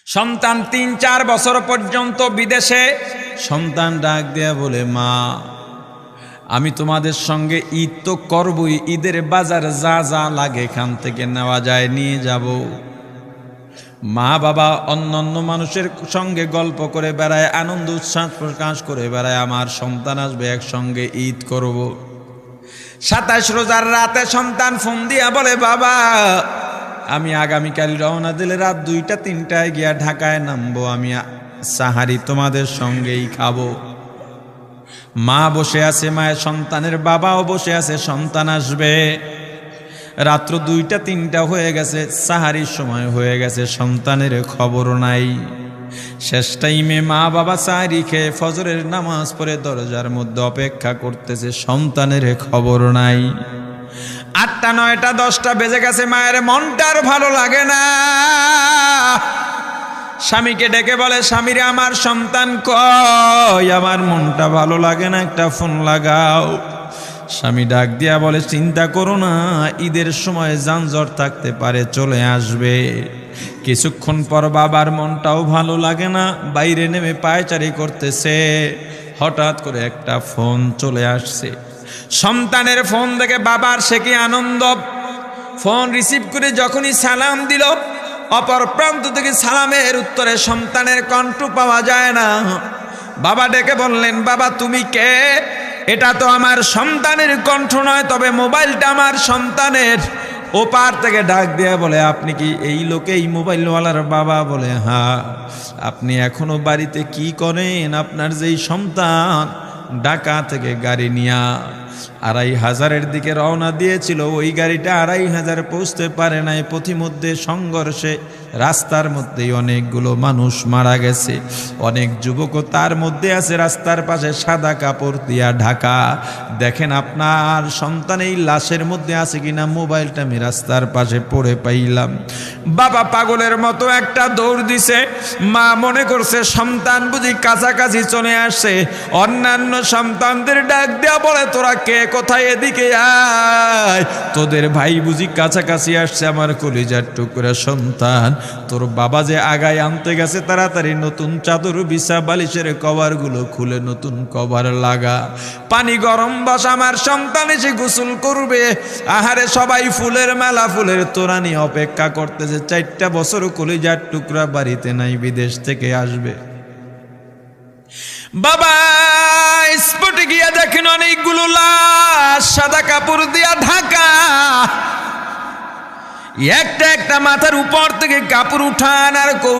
সন্তান ৩-৪ বছর পর্যন্ত বিদেশে। সন্তান ডাক দেয়া বলে, মা আমি তোমাদের সঙ্গে ঈদ তো করবই, ঈদের বাজার যা যা লাগে এখান থেকে নেওয়া যায় নিয়ে যাব। মা বাবা অন্যান্য মানুষের সঙ্গে গল্প করে বেড়ায়, আনন্দ উচ্ছ্বাস প্রকাশ করে বেড়ায়, আমার সন্তান আসবে একসঙ্গে ঈদ করব। ২৭ রোজার রাতে সন্তান ফোন দিয়া বলে, বাবা আমি আগামীকাল রওনা দিলে রাত ২টা-৩টায় গিয়া ঢাকায় নামবো, আমি সাহারি তোমাদের সঙ্গেই খাবো। মা বসে আছে, মায়ের সন্তানের বাবাও বসে আছে, সন্তান আসবে। রাত্র ২টা-৩টা হয়ে গেছে, সাহারির সময় হয়ে গেছে, সন্তানের খবর নাই। শেষ টাইমে মা বাবা সাহারি খেয়ে ফজরের নামাজ পড়ে দরজার মধ্যে অপেক্ষা করতেছে, সন্তানের খবর নাই। ৮টা, ৯টা, 10টা বেজে গেছে, মায়ের মনটার ভালো লাগে না। স্বামীকে ডেকে বলে, স্বামীরে আমার সন্তান কই, আমার মনটা ভালো লাগে না, একটা ফোন লাগাও। স্বামী ডাক দিয়া বলে, চিন্তা করো না, ঈদের সময় যানজট থাকতে পারে, চলে আসবে। কিছুক্ষণ পর বাবার মনটাও ভালো লাগে না, বাইরে নেমে পায়চারি করতেছে। হঠাৎ করে একটা ফোন চলে আসছে। সন্তানের ফোন দেখে বাবার সে কি আনন্দ। ফোন রিসিভ করে যখনই সালাম দিল, অপর প্রান্ত থেকে সালামের উত্তরে সন্তানের কণ্ঠ পাওয়া যায় না। বাবা ডেকে বললেন, বাবা তুমি কে? এটা তো আমার সন্তানের কণ্ঠ নয়, তবে মোবাইলটা আমার সন্তানের। ওপার থেকে ডাক দেয়া বলে, আপনি কি এই লোকে, এই মোবাইলওয়ালার বাবা? বলে, হ্যাঁ। আপনি এখনো বাড়িতে কি করেন? আপনার যেই সন্তান ঢাকা থেকে গাড়ি নিয়া ২৫০০-এর দিকে রওনা দিয়েছিল, ওই গাড়িটা ২৫০০ পৌঁছতে পারে নাই। পথিমধ্যে সংঘর্ষে রাস্তার মধ্যেই অনেকগুলো মানুষ মারা গেছে, অনেক যুবকও তার মধ্যে আছে। রাস্তার পাশে সাদা কাপড় দিয়া ঢাকা। দেখেন আপনার সন্তান এই লাশের মধ্যে আছে কিনা। মোবাইলটা আমি রাস্তার পাশে পড়ে পাইলাম। বাবা পাগলের মতো একটা দৌড় দিছে। মা মনে করছে সন্তান বুঝি কাছাকাছি চলে আসছে। অন্যান্য সন্তানদের ডাক দেয়া বলে, তোরা কে, কোথায়, এদিকে আয়, তোদের ভাই বুঝি কাছাকাছি আসছে। আমার কলিজার টুকরা সন্তান, তোর বাবা যে আগায় আনতে গেছে, তাড়াতাড়ি নতুন চাদর বিছা, বালিশের কভারগুলো খুলে নতুন কভার লাগা, পানি গরম বস, আমার সন্তান এসে গোসল করবে। আহারে সবাই ফুলের মেলা, ফুলের তোড়া নিয়ে অপেক্ষা করতেছে। 4টা বছর কলিজার টুকরা বাড়িতে নাই, বিদেশ থেকে আসবে। বাবা স্পটে গিয়া দেখেন অনেকগুলো লাশ সাদা কাপড় দিয়া ঢাকা। একটা একটা মাথার উপর থেকে কাপড় উঠান আর